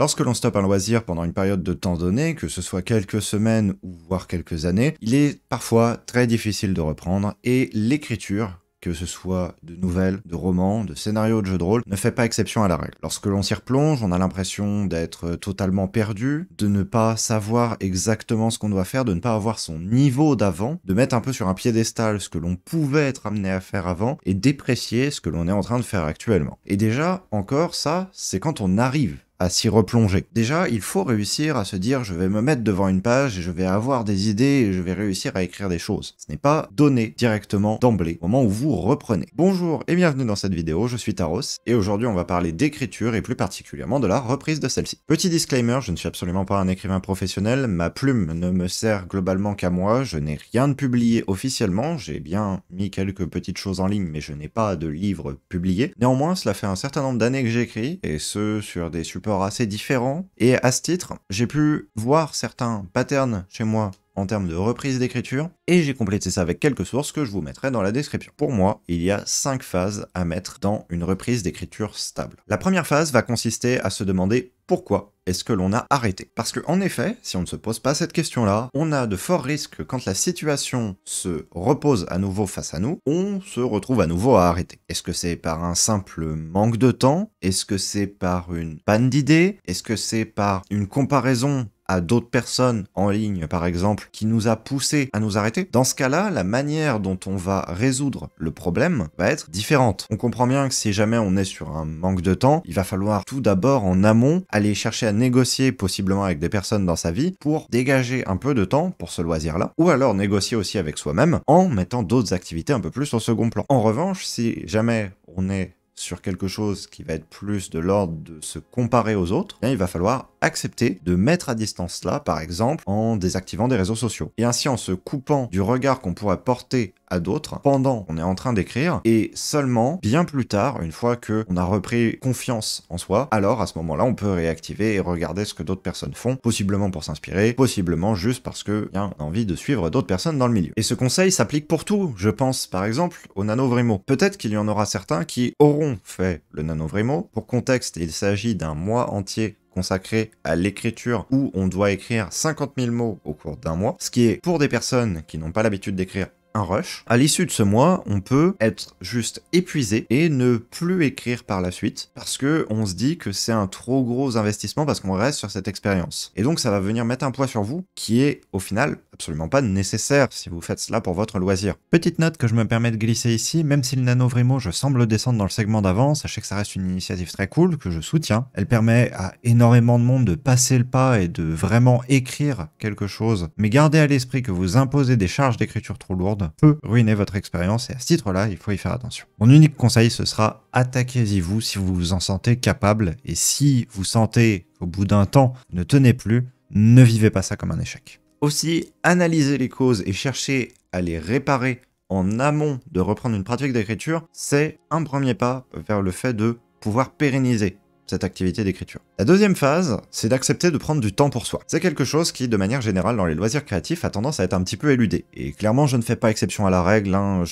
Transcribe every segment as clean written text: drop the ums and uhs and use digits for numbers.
Lorsque l'on stoppe un loisir pendant une période de temps donnée, que ce soit quelques semaines ou voire quelques années, il est parfois très difficile de reprendre et l'écriture, que ce soit de nouvelles, de romans, de scénarios de jeux de rôle, ne fait pas exception à la règle. Lorsque l'on s'y replonge, on a l'impression d'être totalement perdu, de ne pas savoir exactement ce qu'on doit faire, de ne pas avoir son niveau d'avant, de mettre un peu sur un piédestal ce que l'on pouvait être amené à faire avant et déprécier ce que l'on est en train de faire actuellement. Et déjà, encore ça, c'est quand on arrive à s'y replonger. Déjà, il faut réussir à se dire je vais me mettre devant une page et je vais avoir des idées et je vais réussir à écrire des choses. Ce n'est pas donné directement d'emblée au moment où vous reprenez. Bonjour et bienvenue dans cette vidéo, je suis Taros et aujourd'hui on va parler d'écriture et plus particulièrement de la reprise de celle-ci. Petit disclaimer, je ne suis absolument pas un écrivain professionnel, ma plume ne me sert globalement qu'à moi, je n'ai rien de publié officiellement, j'ai bien mis quelques petites choses en ligne mais je n'ai pas de livre publié. Néanmoins, cela fait un certain nombre d'années que j'écris et ce sur des supports assez différents, et à ce titre, j'ai pu voir certains patterns chez moi en termes de reprise d'écriture, et j'ai complété ça avec quelques sources que je vous mettrai dans la description. Pour moi, il y a 5 phases à mettre dans une reprise d'écriture stable. La première phase va consister à se demander pourquoi est-ce que l'on a arrêté. Parce que en effet, si on ne se pose pas cette question-là, on a de forts risques que quand la situation se repose à nouveau face à nous, on se retrouve à nouveau à arrêter. Est-ce que c'est par un simple manque de temps? Est-ce que c'est par une panne d'idées? Est-ce que c'est par une comparaison à d'autres personnes en ligne, par exemple, qui nous a poussé à nous arrêter? Dans ce cas-là, la manière dont on va résoudre le problème va être différente. On comprend bien que si jamais on est sur un manque de temps, il va falloir tout d'abord en amont aller chercher à négocier possiblement avec des personnes dans sa vie pour dégager un peu de temps pour ce loisir-là, ou alors négocier aussi avec soi-même en mettant d'autres activités un peu plus au second plan. En revanche, si jamais on est sur quelque chose qui va être plus de l'ordre de se comparer aux autres, bien, il va falloir accepter de mettre à distance cela, par exemple, en désactivant des réseaux sociaux. Et ainsi en se coupant du regard qu'on pourrait porter à d'autres pendant qu'on est en train d'écrire, et seulement bien plus tard, une fois qu'on a repris confiance en soi, alors à ce moment-là, on peut réactiver et regarder ce que d'autres personnes font, possiblement pour s'inspirer, possiblement juste parce que bien, on a envie de suivre d'autres personnes dans le milieu. Et ce conseil s'applique pour tout. Je pense par exemple au NaNoWriMo. Peut-être qu'il y en aura certains qui auront fait le NaNoWriMo. Pour contexte, il s'agit d'un mois entier consacré à l'écriture où on doit écrire 50 000 mots au cours d'un mois, ce qui est pour des personnes qui n'ont pas l'habitude d'écrire un rush. À l'issue de ce mois, on peut être juste épuisé et ne plus écrire par la suite parce que on se dit que c'est un trop gros investissement parce qu'on reste sur cette expérience. Et donc ça va venir mettre un poids sur vous qui est au final absolument pas nécessaire si vous faites cela pour votre loisir. Petite note que je me permets de glisser ici, même si le NaNoWriMo je semble descendre dans le segment d'avant, sachez que ça reste une initiative très cool que je soutiens. Elle permet à énormément de monde de passer le pas et de vraiment écrire quelque chose. Mais gardez à l'esprit que vous imposez des charges d'écriture trop lourdes peut ruiner votre expérience et à ce titre-là, il faut y faire attention. Mon unique conseil, ce sera attaquez-y vous si vous vous en sentez capable et si vous sentez qu'au bout d'un temps, vous ne tenez plus, ne vivez pas ça comme un échec. Aussi, analysez les causes et cherchez à les réparer en amont de reprendre une pratique d'écriture, c'est un premier pas vers le fait de pouvoir pérenniser cette activité d'écriture. La deuxième phase, c'est d'accepter de prendre du temps pour soi. C'est quelque chose qui, de manière générale, dans les loisirs créatifs, a tendance à être un petit peu éludé. Et clairement, je ne fais pas exception à la règle, hein,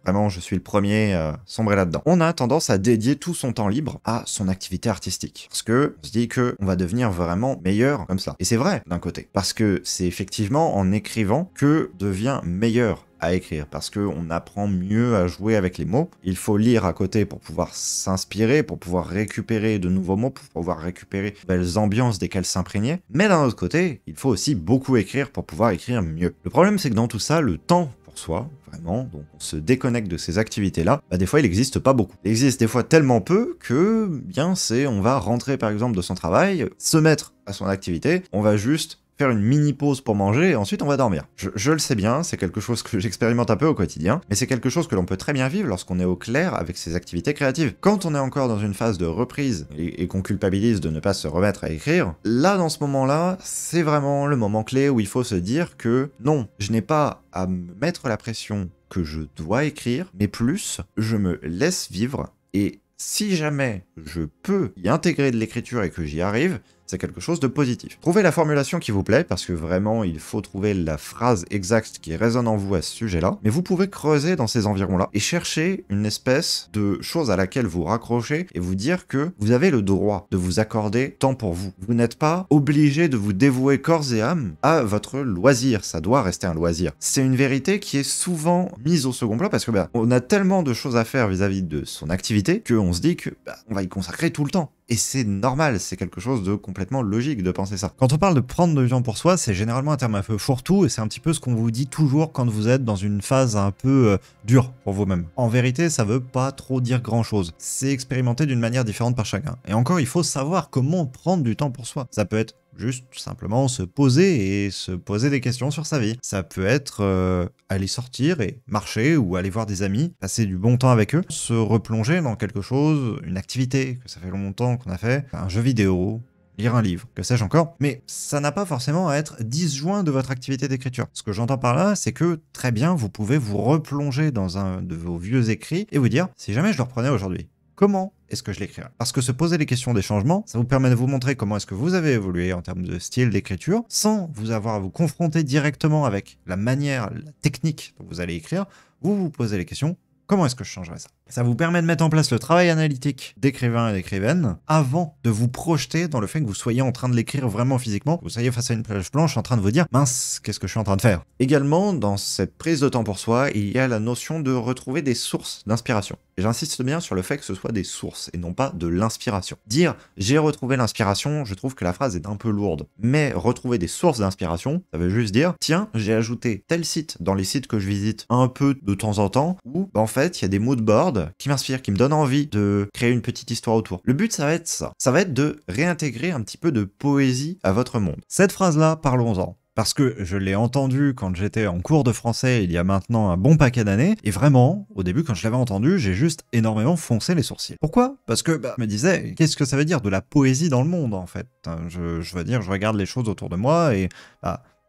vraiment, je suis le premier à sombrer là-dedans. On a tendance à dédier tout son temps libre à son activité artistique. Parce que on se dit que on va devenir vraiment meilleur comme ça. Et c'est vrai, d'un côté. Parce que c'est effectivement en écrivant que devient meilleur à écrire, parce qu'on apprend mieux à jouer avec les mots. Il faut lire à côté pour pouvoir s'inspirer, pour pouvoir récupérer de nouveaux mots, pour pouvoir récupérer de belles ambiances desquelles s'imprégner. Mais d'un autre côté, il faut aussi beaucoup écrire pour pouvoir écrire mieux. Le problème, c'est que dans tout ça, le temps pour soi, vraiment, donc on se déconnecte de ces activités-là, bah des fois il n'existe pas beaucoup. Il existe des fois tellement peu que, bien, on va rentrer par exemple de son travail, se mettre à son activité, on va juste faire une mini pause pour manger et ensuite on va dormir. Je le sais bien, c'est quelque chose que j'expérimente un peu au quotidien, mais c'est quelque chose que l'on peut très bien vivre lorsqu'on est au clair avec ses activités créatives. Quand on est encore dans une phase de reprise et qu'on culpabilise de ne pas se remettre à écrire, là dans ce moment-là, c'est vraiment le moment clé où il faut se dire que non, je n'ai pas à me mettre la pression que je dois écrire, mais plus, je me laisse vivre et si jamais je peux y intégrer de l'écriture et que j'y arrive, c'est quelque chose de positif. Trouvez la formulation qui vous plaît, parce que vraiment, il faut trouver la phrase exacte qui résonne en vous à ce sujet-là, mais vous pouvez creuser dans ces environs-là et chercher une espèce de chose à laquelle vous raccrochez et vous dire que vous avez le droit de vous accorder temps pour vous. Vous n'êtes pas obligé de vous dévouer corps et âme à votre loisir, ça doit rester un loisir. C'est une vérité qui est souvent mise au second plan parce que on a tellement de choses à faire vis-à-vis de son activité qu'on se dit que on va y consacrer tout le temps. Et c'est normal, c'est quelque chose de complètement logique de penser ça. Quand on parle de prendre du temps pour soi, c'est généralement un terme un peu fourre-tout et c'est un petit peu ce qu'on vous dit toujours quand vous êtes dans une phase un peu dure pour vous-même. En vérité, ça veut pas trop dire grand-chose. C'est expérimenté d'une manière différente par chacun. Et encore, il faut savoir comment prendre du temps pour soi. Ça peut être juste simplement se poser et se poser des questions sur sa vie. Ça peut être aller sortir et marcher ou aller voir des amis, passer du bon temps avec eux, se replonger dans quelque chose, une activité que ça fait longtemps qu'on a fait, un jeu vidéo, lire un livre, que sais-je encore, mais ça n'a pas forcément à être disjoint de votre activité d'écriture. Ce que j'entends par là, c'est que très bien, vous pouvez vous replonger dans un de vos vieux écrits et vous dire, si jamais je le reprenais aujourd'hui, comment est-ce que je l'écrirais? Parce que se poser les questions des changements, ça vous permet de vous montrer comment est-ce que vous avez évolué en termes de style d'écriture, sans vous avoir à vous confronter directement avec la manière, la technique dont vous allez écrire, vous vous posez les questions, comment est-ce que je changerais ça? Ça vous permet de mettre en place le travail analytique d'écrivain et d'écrivaine avant de vous projeter dans le fait que vous soyez en train de l'écrire vraiment physiquement, que vous soyez face à une page blanche en train de vous dire « mince, qu'est-ce que je suis en train de faire ?» Également, dans cette prise de temps pour soi, il y a la notion de retrouver des sources d'inspiration. Et j'insiste bien sur le fait que ce soit des sources et non pas de l'inspiration. Dire « j'ai retrouvé l'inspiration », je trouve que la phrase est un peu lourde. Mais retrouver des sources d'inspiration, ça veut juste dire « tiens, j'ai ajouté tel site dans les sites que je visite un peu de temps en temps, où en fait, il y a des mots de board qui m'inspirent, qui me donnent envie de créer une petite histoire autour. » Le but, ça va être ça. Ça va être de réintégrer un petit peu de poésie à votre monde. Cette phrase-là, parlons-en. Parce que je l'ai entendue quand j'étais en cours de français il y a maintenant un bon paquet d'années, et vraiment, au début quand je l'avais entendu, j'ai juste énormément foncé les sourcils. Pourquoi? Parce que je me disais, qu'est-ce que ça veut dire de la poésie dans le monde en fait? Je veux dire, je regarde les choses autour de moi et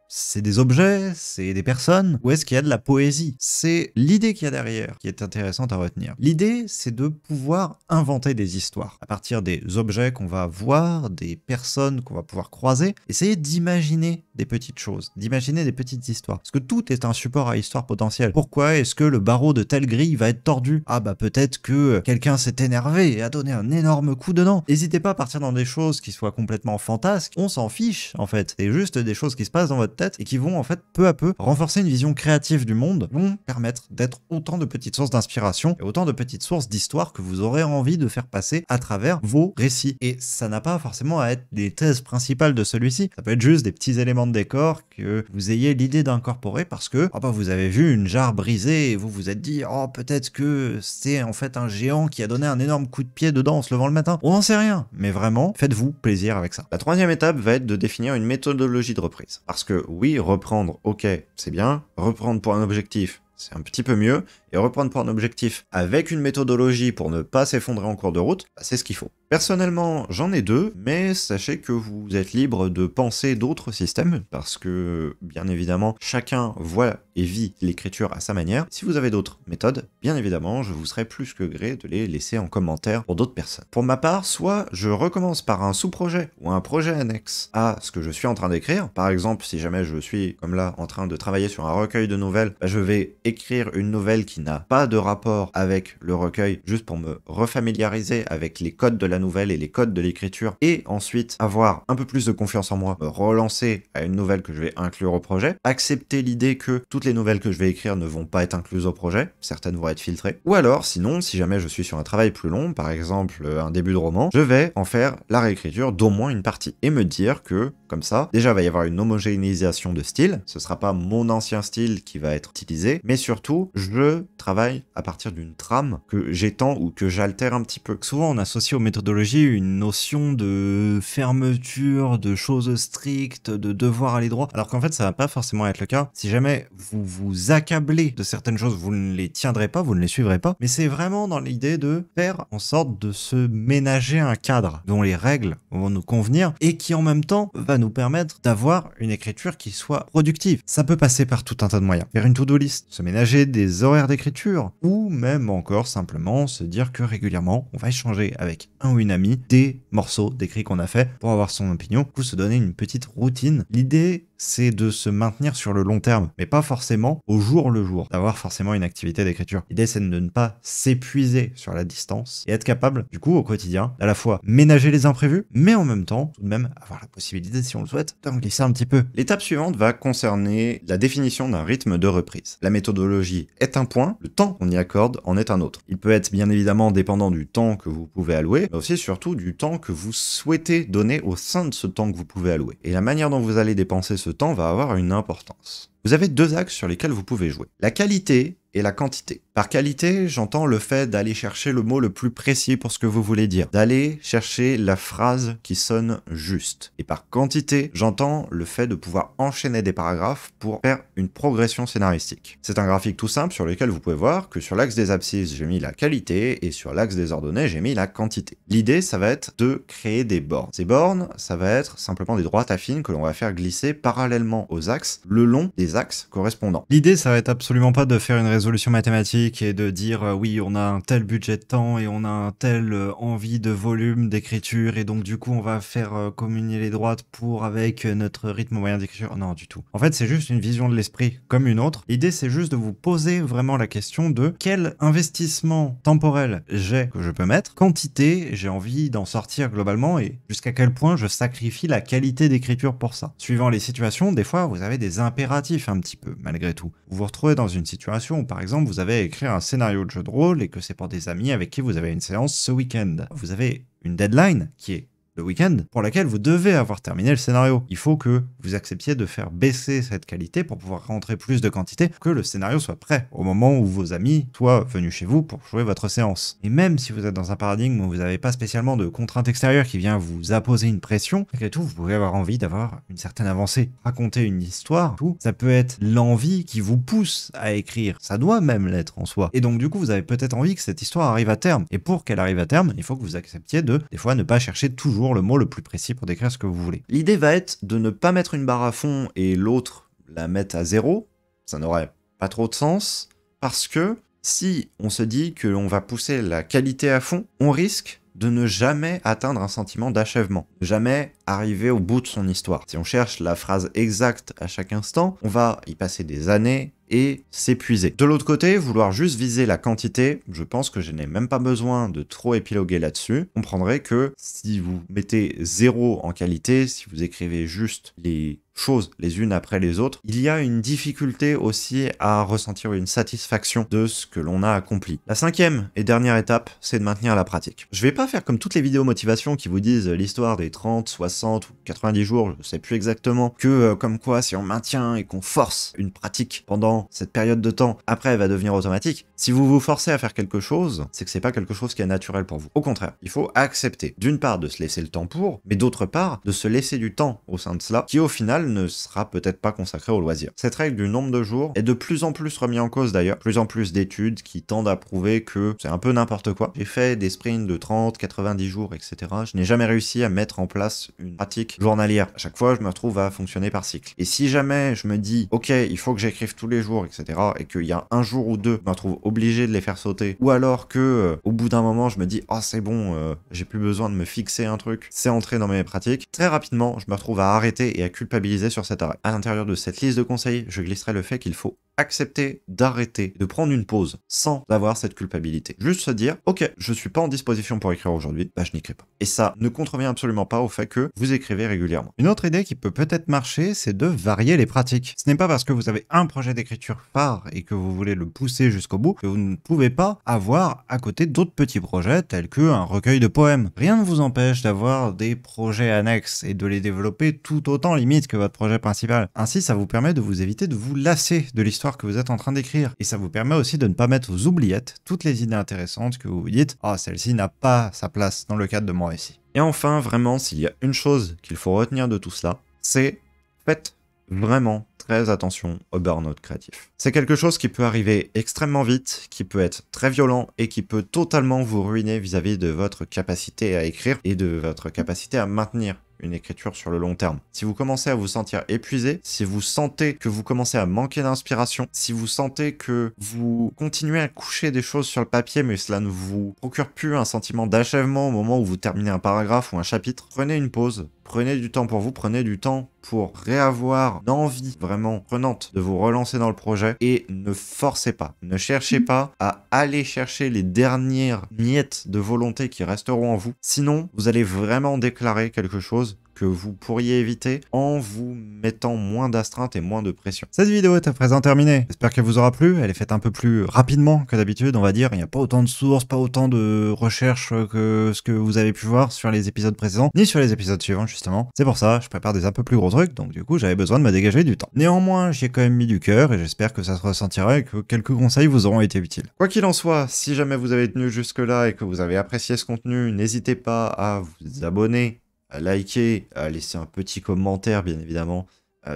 c'est des objets, c'est des personnes. Où est-ce qu'il y a de la poésie? C'est l'idée qu'il y a derrière qui est intéressante à retenir. L'idée, c'est de pouvoir inventer des histoires à partir des objets qu'on va voir, des personnes qu'on va pouvoir croiser. Essayer d'imaginer des petites choses, d'imaginer des petites histoires. Parce que tout est un support à histoire potentielle. Pourquoi est-ce que le barreau de telle grille va être tordu? Ah peut-être que quelqu'un s'est énervé et a donné un énorme coup dedans. N'hésitez pas à partir dans des choses qui soient complètement fantasques. On s'en fiche en fait. C'est juste des choses qui se passent dans votre tête et qui vont en fait peu à peu renforcer une vision créative du monde, vont permettre d'être autant de petites sources d'inspiration et autant de petites sources d'histoire que vous aurez envie de faire passer à travers vos récits. Et ça n'a pas forcément à être des thèses principales de celui-ci, ça peut être juste des petits éléments de décor que vous ayez l'idée d'incorporer parce que vous avez vu une jarre brisée et vous vous êtes dit peut-être que c'est en fait un géant qui a donné un énorme coup de pied dedans en se levant le matin. On n'en sait rien, mais vraiment faites-vous plaisir avec ça. La troisième étape va être de définir une méthodologie de reprise. Parce que oui, reprendre, ok, c'est bien. Reprendre pour un objectif, c'est un petit peu mieux. Et reprendre pour un objectif avec une méthodologie pour ne pas s'effondrer en cours de route, c'est ce qu'il faut. Personnellement, j'en ai deux, mais sachez que vous êtes libre de penser d'autres systèmes, parce que, bien évidemment, chacun voit et vit l'écriture à sa manière. Si vous avez d'autres méthodes, bien évidemment, je vous serai plus que gré de les laisser en commentaire pour d'autres personnes. Pour ma part, soit je recommence par un sous-projet ou un projet annexe à ce que je suis en train d'écrire. Par exemple, si jamais je suis, comme là, en train de travailler sur un recueil de nouvelles, je vais écrire une nouvelle qui n'a pas de rapport avec le recueil, juste pour me refamiliariser avec les codes de la nouvelle et les codes de l'écriture, et ensuite avoir un peu plus de confiance en moi, me relancer à une nouvelle que je vais inclure au projet, accepter l'idée que toutes les nouvelles que je vais écrire ne vont pas être incluses au projet, certaines vont être filtrées, ou alors, sinon, si jamais je suis sur un travail plus long, par exemple un début de roman, je vais en faire la réécriture d'au moins une partie, et me dire que, comme ça, déjà il va y avoir une homogénéisation de style, ce sera pas mon ancien style qui va être utilisé, mais surtout, je travaille à partir d'une trame que j'étends ou que j'altère un petit peu. Souvent, on associe aux méthodologies une notion de fermeture, de choses strictes, de devoir aller droit, alors qu'en fait, ça va pas forcément être le cas. Si jamais vous vous accablez de certaines choses, vous ne les tiendrez pas, vous ne les suivrez pas, mais c'est vraiment dans l'idée de faire en sorte de se ménager un cadre dont les règles vont nous convenir et qui en même temps va nous permettre d'avoir une écriture qui soit productive. Ça peut passer par tout un tas de moyens. Faire une to-do list, se ménager des horaires d'écriture d'écriture, ou même encore simplement se dire que régulièrement, on va échanger avec un ou une amie des morceaux d'écrit qu'on a fait pour avoir son opinion, ou se donner une petite routine. L'idée, c'est de se maintenir sur le long terme, mais pas forcément au jour le jour, d'avoir forcément une activité d'écriture. L'idée, c'est de ne pas s'épuiser sur la distance et être capable, du coup, au quotidien, à la fois ménager les imprévus, mais en même temps, tout de même, avoir la possibilité, si on le souhaite, d'en glisser un petit peu. L'étape suivante va concerner la définition d'un rythme de reprise. La méthodologie est un point, le temps qu'on y accorde en est un autre. Il peut être bien évidemment dépendant du temps que vous pouvez allouer, mais aussi surtout du temps que vous souhaitez donner au sein de ce temps que vous pouvez allouer. Et la manière dont vous allez dépenser ce temps va avoir une importance. Vous avez deux axes sur lesquels vous pouvez jouer. La qualité et la quantité. Par qualité, j'entends le fait d'aller chercher le mot le plus précis pour ce que vous voulez dire, d'aller chercher la phrase qui sonne juste. Et par quantité, j'entends le fait de pouvoir enchaîner des paragraphes pour faire une progression scénaristique. C'est un graphique tout simple sur lequel vous pouvez voir que sur l'axe des abscisses, j'ai mis la qualité et sur l'axe des ordonnées, j'ai mis la quantité. L'idée, ça va être de créer des bornes. Ces bornes, ça va être simplement des droites affines que l'on va faire glisser parallèlement aux axes, le long des axes correspondants. L'idée, ça va être absolument pas de faire une résolution mathématique et de dire oui, on a un tel budget de temps et on a un tel envie de volume d'écriture et donc du coup on va faire communier les droites pour avec notre rythme moyen d'écriture. Non, du tout. En fait, c'est juste une vision de l'esprit comme une autre. L'idée, c'est juste de vous poser vraiment la question de quel investissement temporel j'ai que je peux mettre, quantité j'ai envie d'en sortir globalement et jusqu'à quel point je sacrifie la qualité d'écriture pour ça. Suivant les situations, des fois vous avez des impératifs un petit peu malgré tout. Vous vous retrouvez dans une situation où par exemple vous avez à écrire un scénario de jeu de rôle et que c'est pour des amis avec qui vous avez une séance ce week-end. Vous avez une deadline qui est le week-end pour laquelle vous devez avoir terminé le scénario. Il faut que vous acceptiez de faire baisser cette qualité pour pouvoir rentrer plus de quantité, pour que le scénario soit prêt au moment où vos amis soient venus chez vous pour jouer votre séance. Et même si vous êtes dans un paradigme où vous n'avez pas spécialement de contrainte extérieure qui vient vous apposer une pression, malgré tout, vous pouvez avoir envie d'avoir une certaine avancée. Raconter une histoire, tout, ça peut être l'envie qui vous pousse à écrire. Ça doit même l'être en soi. Et donc du coup, vous avez peut-être envie que cette histoire arrive à terme. Et pour qu'elle arrive à terme, il faut que vous acceptiez de, des fois, ne pas chercher toujours le mot le plus précis pour décrire ce que vous voulez. L'idée va être de ne pas mettre une barre à fond et l'autre la mettre à 0. Ça n'aurait pas trop de sens, parce que si on se dit que l'on va pousser la qualité à fond, on risque de ne jamais atteindre un sentiment d'achèvement, de jamais arriver au bout de son histoire. Si on cherche la phrase exacte à chaque instant, on va y passer des années et s'épuiser. De l'autre côté, vouloir juste viser la quantité, je pense que je n'ai même pas besoin de trop épiloguer là-dessus. Vous comprendrez que si vous mettez 0 en qualité, si vous écrivez juste les choses les unes après les autres, il y a une difficulté aussi à ressentir une satisfaction de ce que l'on a accompli. La cinquième et dernière étape, c'est de maintenir la pratique. Je vais pas faire comme toutes les vidéos motivation qui vous disent l'histoire des 30, 60 ou 90 jours, je sais plus exactement, que comme quoi si on maintient et qu'on force une pratique pendant cette période de temps, après elle va devenir automatique. Si vous vous forcez à faire quelque chose, c'est que c'est pas quelque chose qui est naturel pour vous. Au contraire, il faut accepter d'une part de se laisser le temps pour, mais d'autre part de se laisser du temps au sein de cela, qui au final ne sera peut-être pas consacré au loisir. Cette règle du nombre de jours est de plus en plus remise en cause d'ailleurs, plus en plus d'études qui tendent à prouver que c'est un peu n'importe quoi. J'ai fait des sprints de 30, 90 jours, etc. Je n'ai jamais réussi à mettre en place une pratique journalière. À chaque fois, je me retrouve à fonctionner par cycle. Et si jamais je me dis, ok, il faut que j'écrive tous les jours, etc., et qu'il y a un jour ou deux, je me retrouve obligé de les faire sauter, ou alors que au bout d'un moment, je me dis, oh c'est bon, j'ai plus besoin de me fixer un truc, c'est entré dans mes pratiques, très rapidement, je me retrouve à arrêter et à culpabiliser sur cet arrêt. À l'intérieur de cette liste de conseils, je glisserai le fait qu'il faut accepter d'arrêter, de prendre une pause sans avoir cette culpabilité. Juste se dire, ok, je suis pas en disposition pour écrire aujourd'hui, bah je n'écris pas. Et ça ne contrevient absolument pas au fait que vous écrivez régulièrement. Une autre idée qui peut peut-être marcher, c'est de varier les pratiques. Ce n'est pas parce que vous avez un projet d'écriture phare et que vous voulez le pousser jusqu'au bout que vous ne pouvez pas avoir à côté d'autres petits projets tels qu'un recueil de poèmes. Rien ne vous empêche d'avoir des projets annexes et de les développer tout autant limite que votre projet principal. Ainsi, ça vous permet de vous éviter de vous lasser de l'histoire que vous êtes en train d'écrire. Et ça vous permet aussi de ne pas mettre aux oubliettes toutes les idées intéressantes que vous vous dites « Ah, celle-ci n'a pas sa place dans le cadre de mon récit ». Et enfin, vraiment, s'il y a une chose qu'il faut retenir de tout cela, c'est faites vraiment très attention au burn-out créatif. C'est quelque chose qui peut arriver extrêmement vite, qui peut être très violent et qui peut totalement vous ruiner vis-à-vis de votre capacité à écrire et de votre capacité à maintenir une écriture sur le long terme. Si vous commencez à vous sentir épuisé, si vous sentez que vous commencez à manquer d'inspiration, si vous sentez que vous continuez à coucher des choses sur le papier mais cela ne vous procure plus un sentiment d'achèvement au moment où vous terminez un paragraphe ou un chapitre, prenez une pause. Prenez du temps pour vous, prenez du temps pour réavoir une envie vraiment prenante de vous relancer dans le projet et ne forcez pas. Ne cherchez pas à aller chercher les dernières miettes de volonté qui resteront en vous. Sinon, vous allez vraiment déclarer quelque chose que vous pourriez éviter en vous mettant moins d'astreinte et moins de pression. Cette vidéo est à présent terminée. J'espère qu'elle vous aura plu. Elle est faite un peu plus rapidement que d'habitude, on va dire. Il n'y a pas autant de sources, pas autant de recherches que ce que vous avez pu voir sur les épisodes précédents, ni sur les épisodes suivants, justement. C'est pour ça, je prépare des un peu plus gros trucs, donc du coup, j'avais besoin de me dégager du temps. Néanmoins, j'y ai quand même mis du cœur et j'espère que ça se ressentira et que quelques conseils vous auront été utiles. Quoi qu'il en soit, si jamais vous avez tenu jusque-là et que vous avez apprécié ce contenu, n'hésitez pas à vous abonner, à liker, à laisser un petit commentaire, bien évidemment.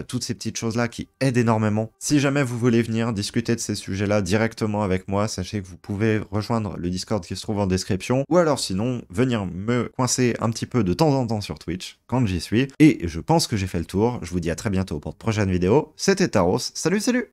Toutes ces petites choses-là qui aident énormément. Si jamais vous voulez venir discuter de ces sujets-là directement avec moi, sachez que vous pouvez rejoindre le Discord qui se trouve en description, ou alors sinon, venir me coincer un petit peu de temps en temps sur Twitch, quand j'y suis. Et je pense que j'ai fait le tour. Je vous dis à très bientôt pour de prochaines vidéos. C'était Taros. Salut, salut!